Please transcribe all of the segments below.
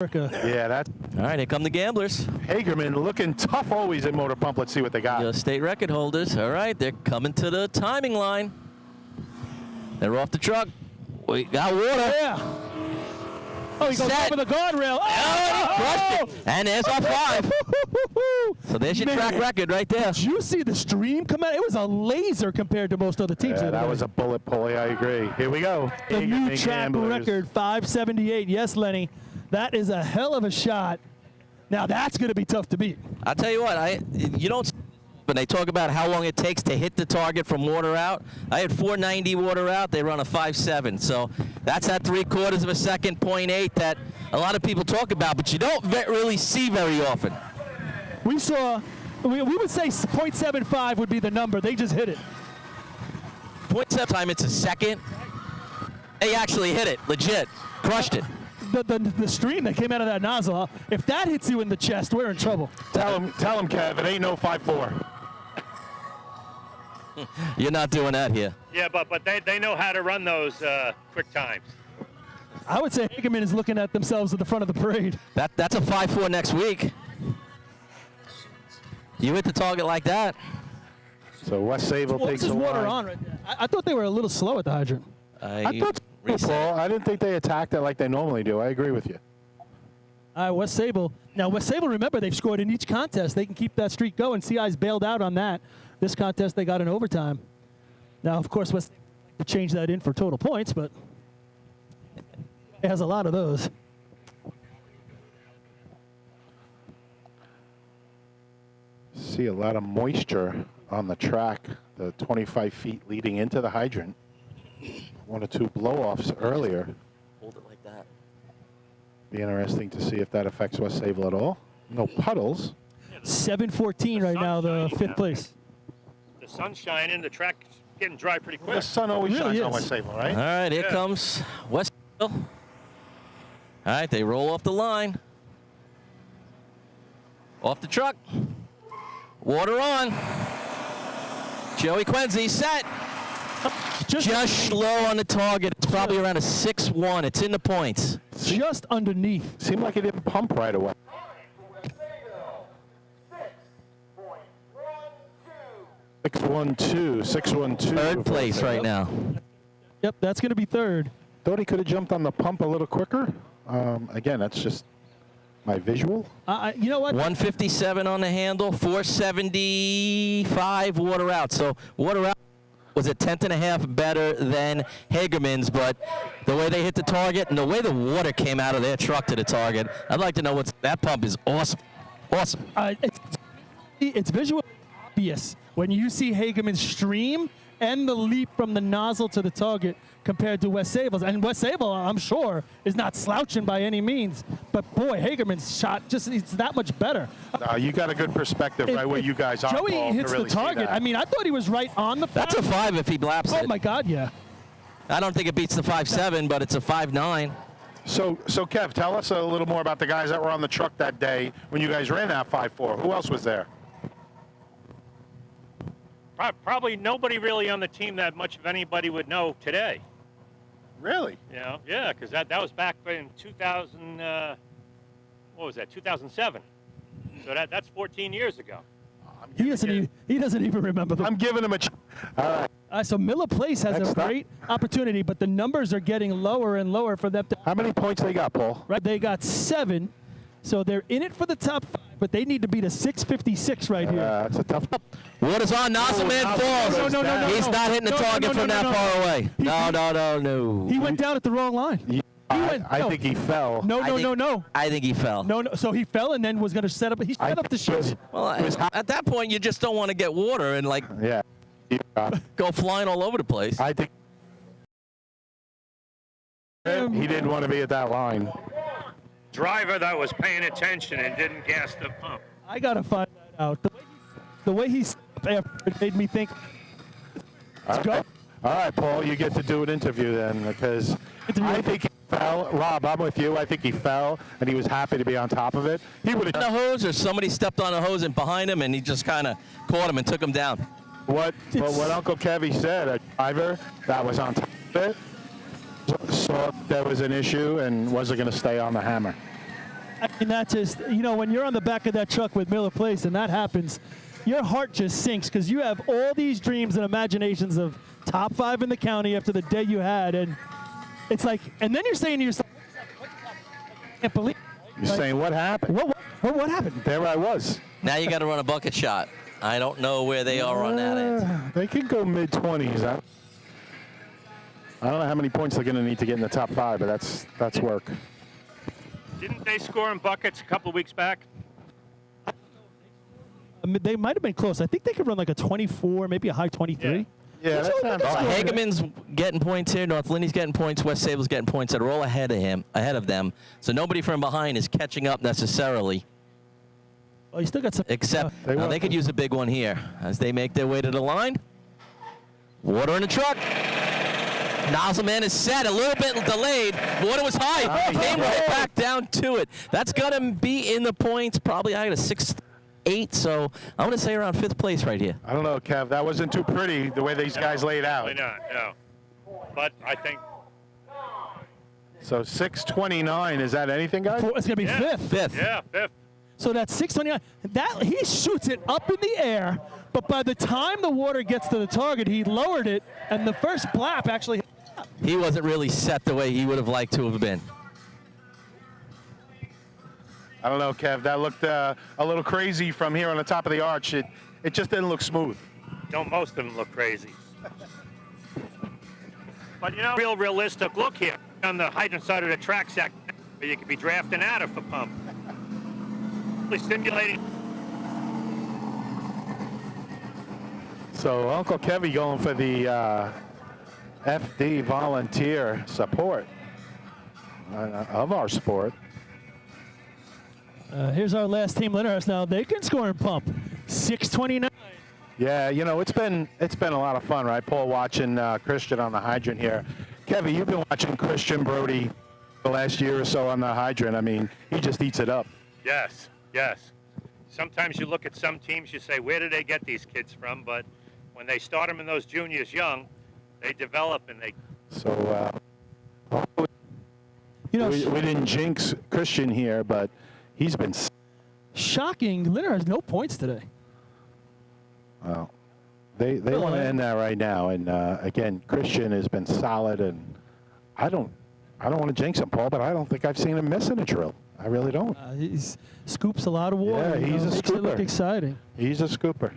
Yeah, that's All right, here come the gamblers. Hagerman looking tough always at Motor Pump. Let's see what they got. The state record holders. All right, they're coming to the timing line. They're off the truck. We got water. Yeah. Oh, he goes over the guardrail. Oh! And there's our 5. So there's your track record right there. Did you see the stream come out? It was a laser compared to most other teams. Yeah, that was a bullet pulley. I agree. Here we go. The new track record, 578. Yes, Lenny. That is a hell of a shot. Now that's going to be tough to beat. I'll tell you what, you don't. When they talk about how long it takes to hit the target from water out, I had 490 water out. They run a 5.7, so that's that 3/4 of a second, 0.8 that a lot of people talk about, but you don't really see very often. We saw, we would say 0.75 would be the number. They just hit it. 0.7 time, it's a second. They actually hit it, legit, crushed it. The stream that came out of that nozzle, if that hits you in the chest, we're in trouble. Tell him, Kev, it ain't no 5.4. You're not doing that here. Yeah, but they know how to run those quick times. I would say Hagerman is looking at themselves at the front of the parade. That's a 5.4 next week. You hit the target like that. So West Sayville takes the water line. on right there. I thought they were a little slow at the hydrant. I thought so, Paul. I didn't think they attacked it like they normally do. I agree with you. West Sayville. Now, West Sayville, remember, they've scored in each contest. They can keep that streak going. CI's bailed out on that. This contest, they got in overtime. Now, of course, West Sayville changed that in for total points, but it has a lot of those. See a lot of moisture on the track, the 25 feet leading into the hydrant. 1 or 2 blow-offs earlier. Hold it like that. Be interesting to see if that affects West Sayville at all. No puddles. 7:14 right now, the 5th place. The sun's shining, the track's getting dry pretty quick. The sun always Really shines on is. West Sayville, right? All right, here comes West Sayville. All right, they roll off the line. Off the truck. Water on. Joey Quincy set. Just slow on the target. It's probably around a 6.1. It's in the points. Just underneath. Seemed like it didn't pump right away. 6.12. Third place right now. Yep, that's going to be third. Thought he could have jumped on the pump a little quicker. Again, that's just my visual. You know what? 157 on the handle, 475 water out. So water out was a 1/10.5 better than Hagerman's, but the way they hit the target and the way the water came out of their truck to the target, I'd like to know what that pump is. Awesome. Awesome. It's visual obvious when you see Hagerman's stream and the leap from the nozzle to the target compared to West Sayville's. And West Sayville, I'm sure, is not slouching by any means. But, boy, Hagerman's shot, it's that much better. You got a good perspective right where you guys are, Joey Paul, hits to really the target. I mean, I thought he was right on the 5. That's a 5 if he blaps it. Oh, my God, yeah. I don't think it beats the 5.7, but it's a 5.9. So, Kev, tell us a little more about the guys that were on the truck that day when you guys ran that 5.4. Who else was there? Probably nobody really on the team that much of anybody would know today. Really? You know, yeah, because that was back in 2000. What was that? 2007. So that's 14 years ago. He doesn't even remember them. I'm giving him a. All right. So Miller Place has a great opportunity, but the numbers are getting lower and lower for them. How many points they got, Paul? Right, they got 7, so they're in it for the top 5, but they need to beat a 656 right here. That's a tough. Water's on. Nozzleman falls. No. He's not hitting the target from that far away. No. He went down at the wrong line. I think he fell. No. I think he fell. No. So he fell and then was going to set up. He set up the shoot. Well, at that point, you just don't want to get water and go flying all over the place. I think he didn't want to be at that line. Driver that was paying attention and didn't gas the pump. I got to find that out. The way he stepped after it made me think. Let's go. All right, Paul, you get to do an interview then, because I think he fell. Rob, I'm with you. I think he fell, and he was happy to be on top of it. He would have the hose, or somebody stepped on the hose and behind him, and he just kind of caught him and took him down. What Uncle Kevy said, a driver that was on top of it saw there was an issue and wasn't going to stay on the hammer. I mean, that just, you know, when you're on the back of that truck with Miller Place and that happens, your heart just sinks because you have all these dreams and imaginations of top 5 in the county after the day you had. And it's like, and then you're saying to yourself, I can't believe it. You're saying, what happened? What happened? There I was. Now you got to run a bucket shot. I don't know where they are on that end. They can go mid-20s. I don't know how many points they're going to need to get in the top 5, but that's work. Didn't they score in buckets a couple of weeks back? They might have been close. I think they could run like a 24, maybe a high 23. Yeah, that sounds Hageman's getting points here. North Lindy's getting points. West Sayville's getting points that are all ahead of them. So nobody from behind is catching up necessarily. Oh, you still got some. Except they could use a big one here as they make their way to the line. Water in the truck. Nozzleman is set, a little bit delayed. Water was high. Came right back down to it. That's going to be in the points. Probably I got a 6-8, so I'm going to say around 5th place right here. I don't know, Kev. That wasn't too pretty the way these guys laid out. Probably not, no. But I think. So 6:29. Is that anything, guys? It's going to be 5th. 5th. Yeah, 5th. So that's 6:29. That he shoots it up in the air, but by the time the water gets to the target, he lowered it, and the first blap actually. He wasn't really set the way he would have liked to have been. I don't know, Kev. That looked a little crazy from here on the top of the arch. It just didn't look smooth. Don't most of them look crazy? But you know, real realistic look here on the hydrant side of the track section where you could be drafting out of a pump. Really stimulating. So Uncle Kevy going for the FD volunteer support of our sport. Here's our last team, Lyndhurst. Now they can score and pump. 6:29. Yeah, you know, it's been a lot of fun, right? Paul watching Christian on the hydrant here. Kevy, you've been watching Christian Brody the last year or so on the hydrant. I mean, he just eats it up. Yes, yes. Sometimes you look at some teams, you say, where do they get these kids from? But when they start them in those juniors young, they develop and they. So, You know, we didn't jinx Christian here, but he's been shocking. Lyndhurst no points today. well. They want to end that right now, and again, Christian has been solid, and I don't want to jinx him, Paul, but I don't think I've seen him miss in a drill. I really don't. He scoops a lot of water. Yeah, he's a makes it look scooper. exciting. He's a scooper.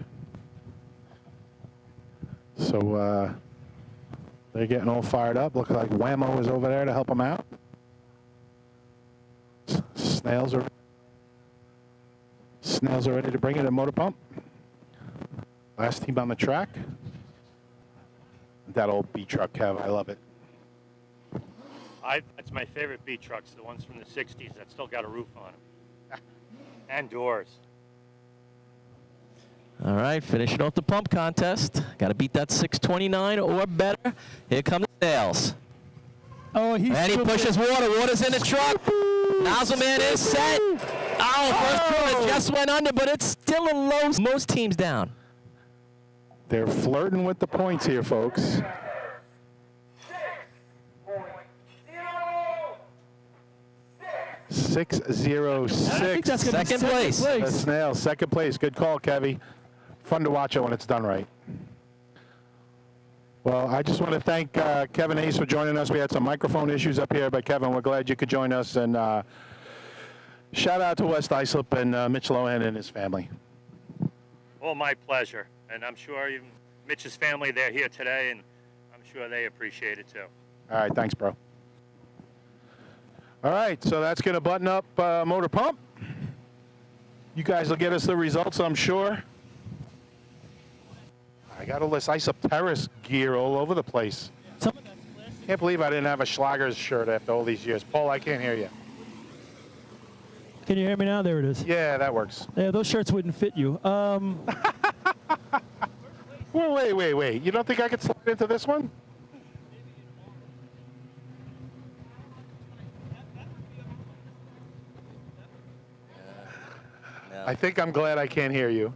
So they're getting all fired up. Looks like Whammo is over there to help them out. Snails are ready to bring in a motor pump. Last team on the track. That old B truck, Kev, I love it. That's my favorite B trucks, the ones from the 60s that still got a roof on them. And doors. All right, finishing off the pump contest. Got to beat that 6:29 or better. Here come the Snails. Oh, And he pushes water. Water's in the truck. Nozzleman is set. Oh, first quarter just went under, but it's still a low. Most teams down. They're flirting with the points here, folks. 606. I think that's gonna be Second place. The Snails, second place. Good call, Kevy. Fun to watch it when it's done right. Well, I just want to thank Kevin Hayes for joining us. We had some microphone issues up here, but Kevin, we're glad you could join us. And shout out to West Islip and Mitch Lohan and his family. Well, my pleasure. And I'm sure even Mitch's family, they're here today, and I'm sure they appreciate it too. All right, thanks, bro. All right, so that's going to button up motor pump. You guys will get us the results, I'm sure. I got all this Islip Terrace gear all over the place. Can't believe I didn't have a Schlager's shirt after all these years. Paul, I can't hear you. Can you hear me now? There it is. Yeah, that works. Yeah, those shirts wouldn't fit you. Well, wait. You don't think I could slide into this one? No. I think I'm glad I can't hear you.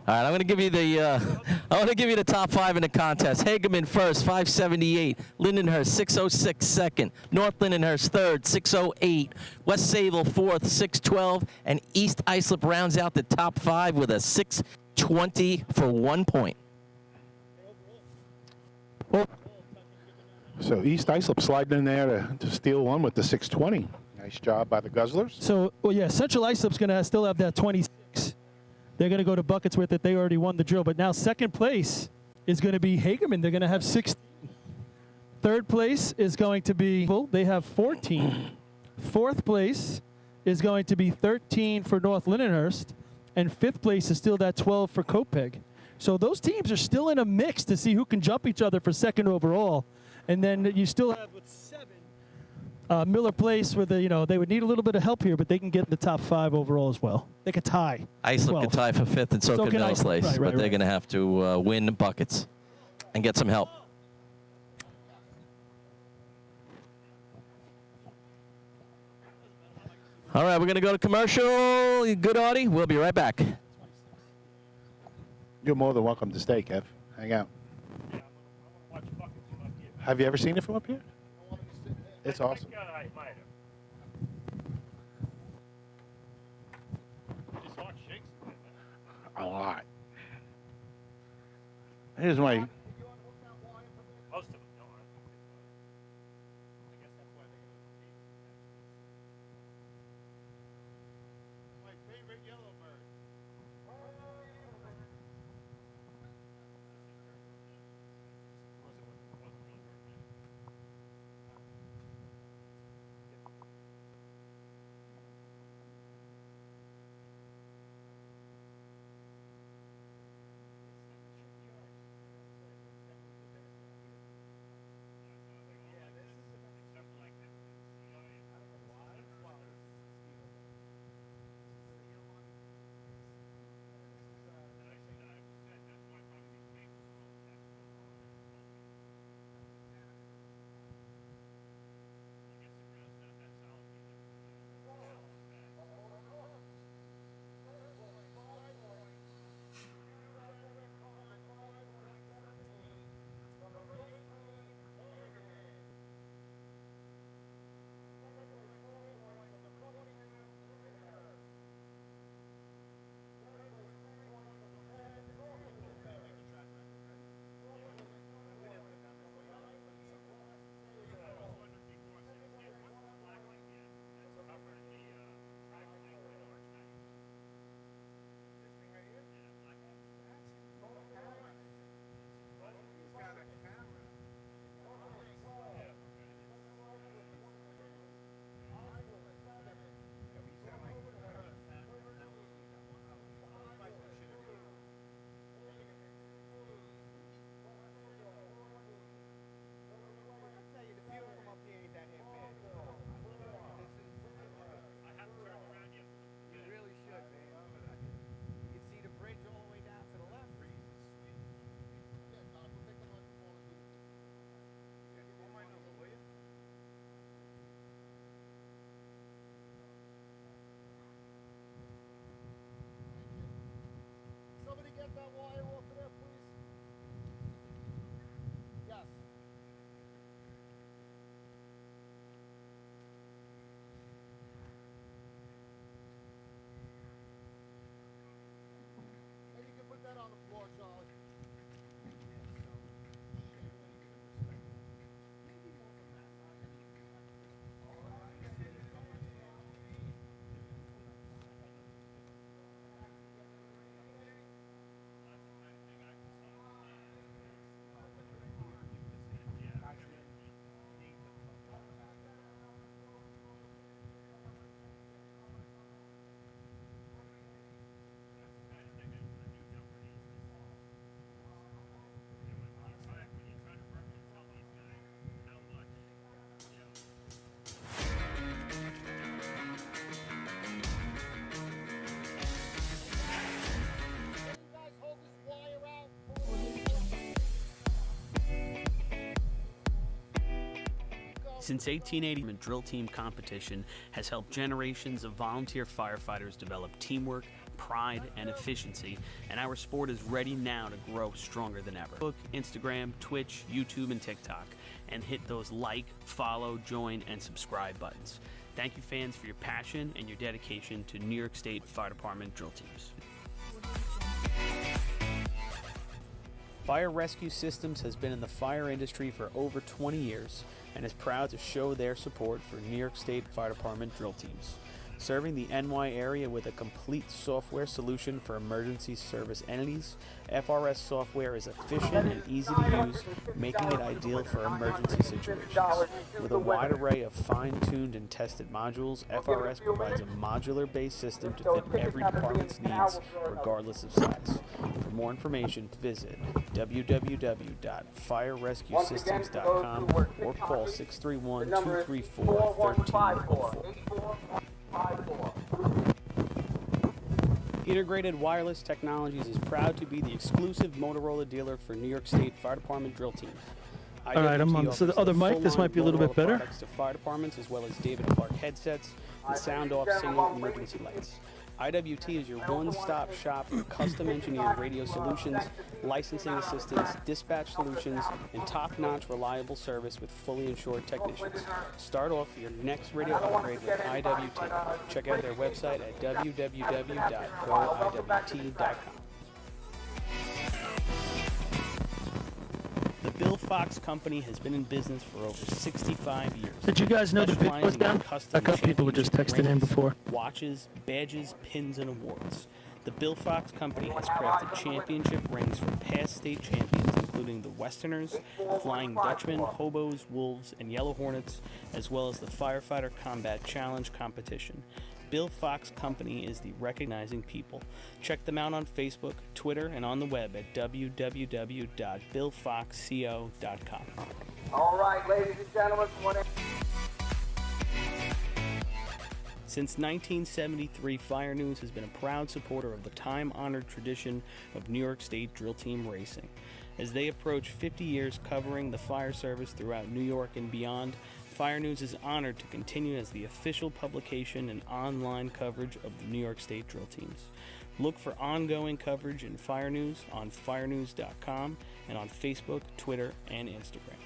All right, I'm going to give you the I want to give you the top 5 in the contest. Hageman first, 578. Lindenhurst 606 second. North Lindenhurst third, 608. West Sayville fourth, 612, and East Islip rounds out the top 5 with a 620 for 1 point. So East Islip sliding in there to steal one with the 620. Nice job by the Guzzlers. So, well, yeah, Central Islip's going to still have that 26. They're going to go to buckets with it. They already won the drill. But now second place is going to be Hagerman. They're going to have 16. Third place is going to be, they have 14. Fourth place is going to be 13 for North Lindenhurst. And fifth place is still that 12 for Copeg. So those teams are still in a mix to see who can jump each other for second overall. And then you still have with 7, Miller Place, where they would need a little bit of help here, but they can get in the top 5 overall as well. They could tie. Islip could tie for 5th, and so could Miller Place, but they're going to have to win buckets and get some help. All right, we're going to go to commercial. Good, Audie. We'll be right back. You're more than welcome to stay, Kev. Hang out. Have you ever seen it from up here? It's awesome. I might have. His heart shakes a bit, man. A lot. Here's my. Most of them don't. I guess that's why they get the team. My favorite yellow bird. Get that wire off of there, please. Yes. Hey, you can put that on the floor, Charlie. Since 1880, the drill team competition has helped generations of volunteer firefighters develop teamwork, pride, and efficiency, and our sport is ready now to grow stronger than ever. Facebook, Instagram, Twitch, YouTube, and TikTok, and hit those like, follow, join, and subscribe buttons. Thank you, fans, for your passion and your dedication to New York State Fire Department drill teams. Fire Rescue Systems has been in the fire industry for over 20 years and is proud to show their support for New York State Fire Department drill teams. Serving the NY area with a complete software solution for emergency service entities, FRS software is efficient and easy to use, making it ideal for emergency situations. With a wide array of fine-tuned and tested modules, FRS provides a modular-based system to fit every department's needs, regardless of size. For more information, visit www.firerescuesystems.com or call 631-234-1304. Integrated Wireless Technologies is proud to be the exclusive Motorola dealer for New York State Fire Department drill teams. All right, I'm on the other mic. This might be a little bit better. Products to fire departments, as well as David Clark headsets and sound-off single emergency lights. IWT is your one-stop shop for custom-engineered radio solutions, licensing assistance, dispatch solutions, and top-notch reliable service with fully insured technicians. Start off your next radio upgrade with IWT. Check out their website at www.goiwt.com. The Bill Fox Company has been in business for over 65 years. Did you guys know the vid was down? A couple people were just texting in before. Watches, badges, pins, and awards. The Bill Fox Company has crafted championship rings for past state champions, including the Westerners, Flying Dutchmen, Hobos, Wolves, and Yellow Hornets, as well as the Firefighter Combat Challenge competition. Bill Fox Company is the recognizing people. Check them out on Facebook, Twitter, and on the web at www.billfoxco.com. All right, ladies and gentlemen, Since 1973, Fire News has been a proud supporter of the time-honored tradition of New York State drill team racing. As they approach 50 years covering the fire service throughout New York and beyond, Fire News is honored to continue as the official publication and online coverage of the New York State drill teams. Look for ongoing coverage in Fire News on firenews.com and on Facebook, Twitter, and Instagram.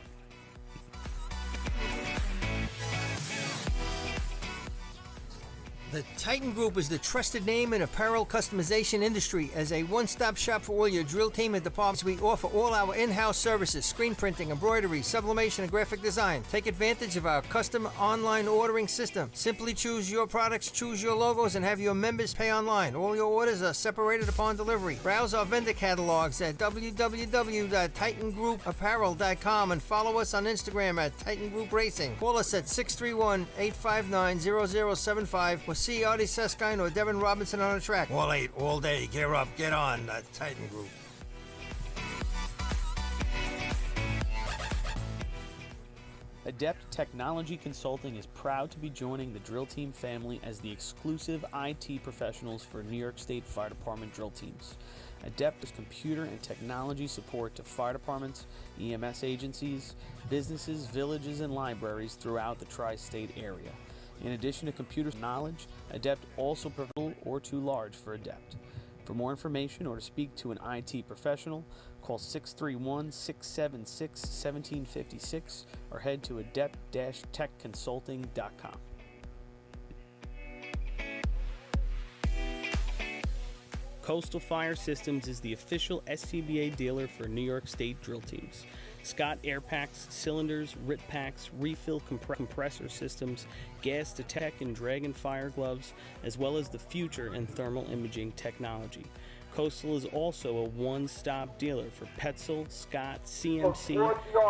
The Titan Group is the trusted name in apparel customization industry. As a one-stop shop for all your drill team and departments, we offer all our in-house services: screen printing, embroidery, sublimation, and graphic design. Take advantage of our custom online ordering system. Simply choose your products, choose your logos, and have your members pay online. All your orders are separated upon delivery. Browse our vendor catalogs at www.titangrouapparel.com and follow us on Instagram at Titan Group Racing. Call us at 631-859-0075 or see Artie Seskine or Devin Robinson on the track. All 8, all day. Gear up, get on. Titan Group. Adept Technology Consulting is proud to be joining the drill team family as the exclusive IT professionals for New York State Fire Department drill teams. Adept is computer and technology support to fire departments, EMS agencies, businesses, villages, and libraries throughout the tri-state area. In addition to computer knowledge, Adept also provides or too large for Adept. For more information or to speak to an IT professional, call 631-676-1756 or head to adept-techconsulting.com. Coastal Fire Systems is the official SCBA dealer for New York State drill teams. Scott air packs, cylinders, RIP packs, refill compressor systems, gas detect and dragon fire gloves, as well as the future in thermal imaging technology. Coastal is also a one-stop dealer for Petzl, Scott, CMC,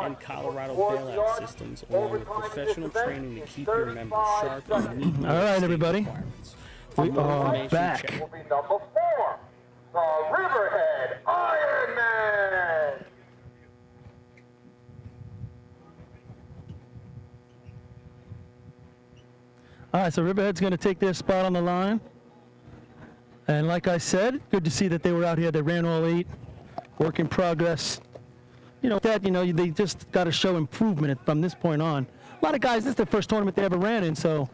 and Colorado bailout systems, along with professional training to keep your members sharp and meet All right, everybody. We are back. will be number 4, the Riverhead Iron Man. All right, so Riverhead's going to take their spot on the line. And like I said, good to see that they were out here. They ran all 8. Work in progress. They just got to show improvement from this point on. A lot of guys, this is their first tournament they ever ran in, so,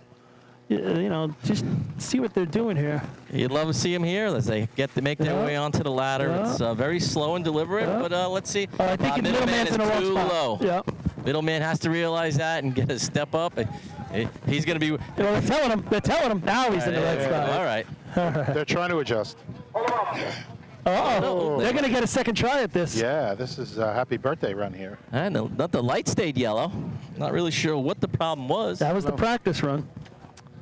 you know, just see what they're doing here. You'd love to see them here as they make their way onto the ladder. Yeah. It's very slow and deliberate, but let's see. I think the middleman's in the wrong too spot. low. Yeah. Middleman has to realize that and get a step up. He's going to be. You know, they're telling him. Now he's in the right spot. All right. They're trying to adjust. Uh-oh. They're going to get a second try at this. Yeah, this is a happy birthday run here. And not the light stayed yellow. Not really sure what the problem was. That was the practice run.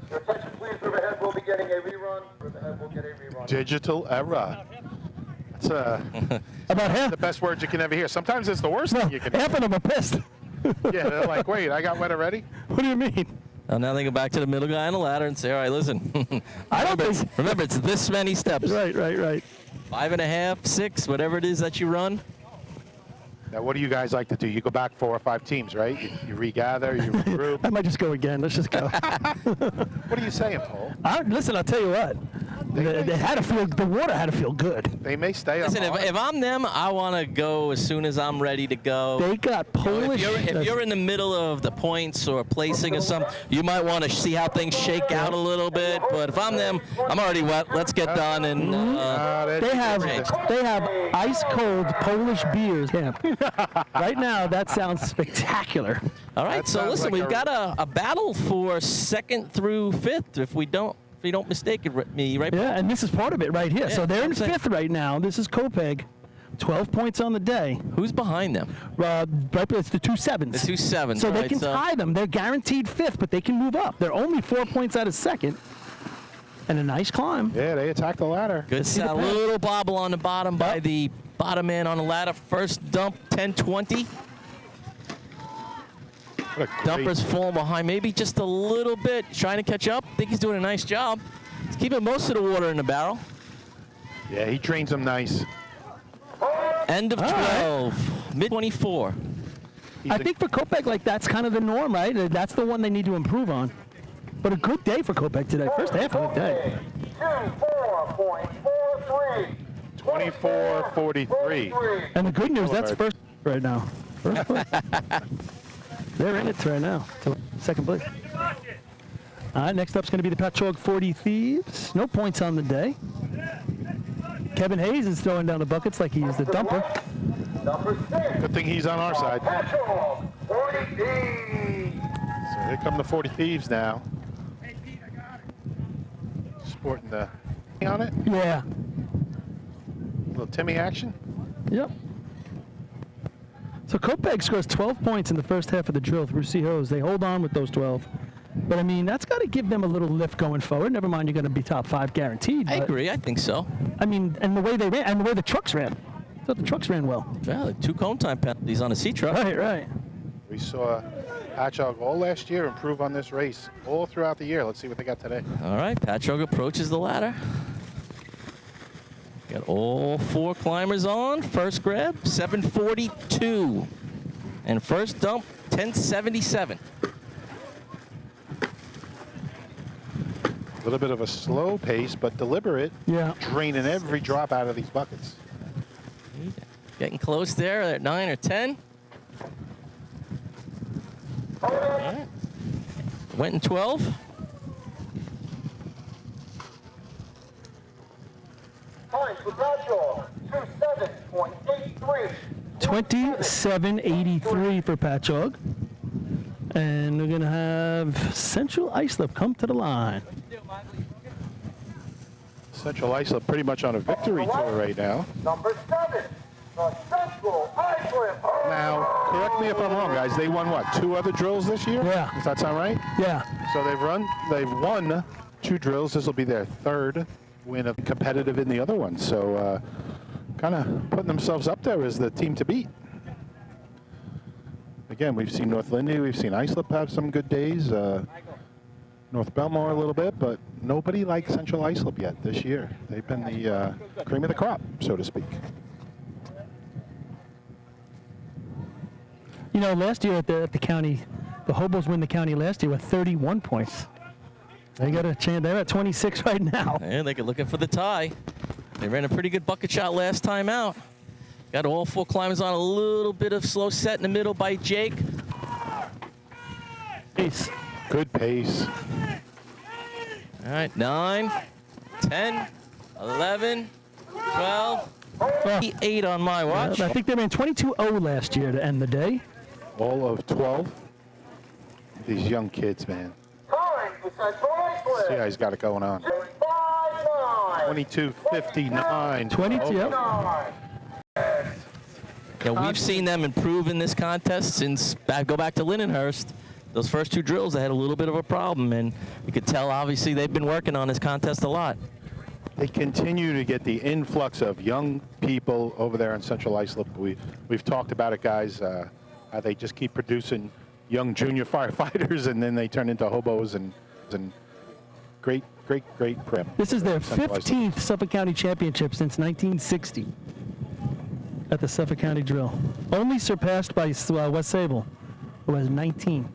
Your attention, please. Riverhead will be getting a rerun. Riverhead will get a rerun. Digital era. That's About half. the best word you can ever hear. Sometimes it's the worst thing you can Half hear. of them are pissed. Yeah, they're like, wait, I got wet already? What do you mean? Well, now they go back to the middle guy on the ladder and say, all right, listen. I don't think. Remember, it's this many steps. Right. 5.5, 6, whatever it is that you run. Now, what do you guys like to do? You go back 4 or 5 teams, right? You regather, you regroup. I might just go again. Let's just go. What are you saying, Paul? Listen, I'll tell you what. They had to feel. The water had to feel good. They may stay on. Listen, if I'm them, I want to go as soon as I'm ready to go. They got Polish. If you're in the middle of the points or placing or something, you might want to see how things shake out a little bit. But if I'm them, I'm already wet. Let's get done. And They have ice cold Polish beers. Yeah. Right now, that sounds spectacular. all right. That So sounds listen, like we've got a battle for 2nd through 5th. If you don't mistake me, right? Yeah, and this is part of it right here. Yeah, So they're in I'm saying- 5th right now. This is Kopeg. 12 points on the day. Who's behind them? Right, it's the 2 sevens. The 2 sevens. So they right, can tie them. They're guaranteed 5th, but they can move up. They're only 4 points out of 2nd. And a nice climb. Yeah, they attack the ladder. Good. see the A pass. little bobble on the bottom by the bottom man on the ladder. First dump, 10-20. What a great- Dumper's falling behind, maybe just a little bit. Trying to catch up. I think he's doing a nice job. He's keeping most of the water in the barrel. Yeah, he drains them nice. End of 12, mid 24. I think for Kopeg, like, that's kind of the norm, right? That's the one they need to improve on. But a good day for Kopeg today. First half of the day. 24.43. 24-43. And the good news, Oh, that's right. first right now. First place. They're in it right now. To 2nd place. All right, next up's going to be the Patchogue 40 Thieves. No points on the day. Kevin Hayes is throwing down the buckets like he's the dumper. Number 6. Good thing he's on our side. Patchogue 40 Thieves. So here come the 40 Thieves now. Sporting the on it. Yeah. Little Timmy action. Yep. So Kopeg scores 12 points in the first half of the drill through C-Hose. They hold on with those 12. But, I mean, that's got to give them a little lift going forward. Never mind you're going to be top 5 guaranteed. I but, agree. I think so. I mean, and the way they ran, and the way the trucks ran. I thought the trucks ran well. Well, 2 cone time penalties on a C truck. Right. We saw Patchogue all last year improve on this race all throughout the year. Let's see what they got today. All right, Patchogue approaches the ladder. Got all 4 climbers on. First grab, 7:42. And first dump, 10:77. A little bit of a slow pace, but deliberate. Yeah. Draining every drop out of these buckets. Getting close there at 9 or 10. All right. Went in 12. Time for Patchogue 27.83. 27.83 for Patchogue. And we're going to have Central Islip come to the line. Central Islip pretty much on a victory tour right now. Number 7. The Central Islip. Now, correct me if I'm wrong, guys. They won what? 2 other drills this year? Yeah. Does that sound right? Yeah. So they've won 2 drills. This will be their 3rd win of competitive in the other one. So kind of putting themselves up there as the team to beat. Again, we've seen North Lindy, we've seen Islip have some good days. North Belmore a little bit, but nobody like Central Islip yet this year. They've been the cream of the crop, so to speak. You know, last year at the county, the Hobos win the county last year with 31 points. They got a chance. They're at 26 right now. And they're looking for the tie. They ran a pretty good bucket shot last time out. Got all 4 climbers on, a little bit of slow set in the middle by Jake. Ace. Good pace. All right, 9, 10, 11, 12, 8 on my watch. I think they ran 22-0 last year to end the day. All of 12. These young kids, man. Time to Central Islip. See how he's got it going on. 5-9. 22:59. 22, yep. 9. We've seen them improve in this contest since go back to Lindenhurst. Those first 2 drills, they had a little bit of a problem, and you could tell, obviously, they've been working on this contest a lot. They continue to get the influx of young people over there in Central Islip. We've talked about it, guys. How they just keep producing young junior firefighters, and then they turn into hobos and great prep. This is their Central Islip. 15th Suffolk County Championship since 1960 at the Suffolk County Drill. Only surpassed by West Sayville, who has 19.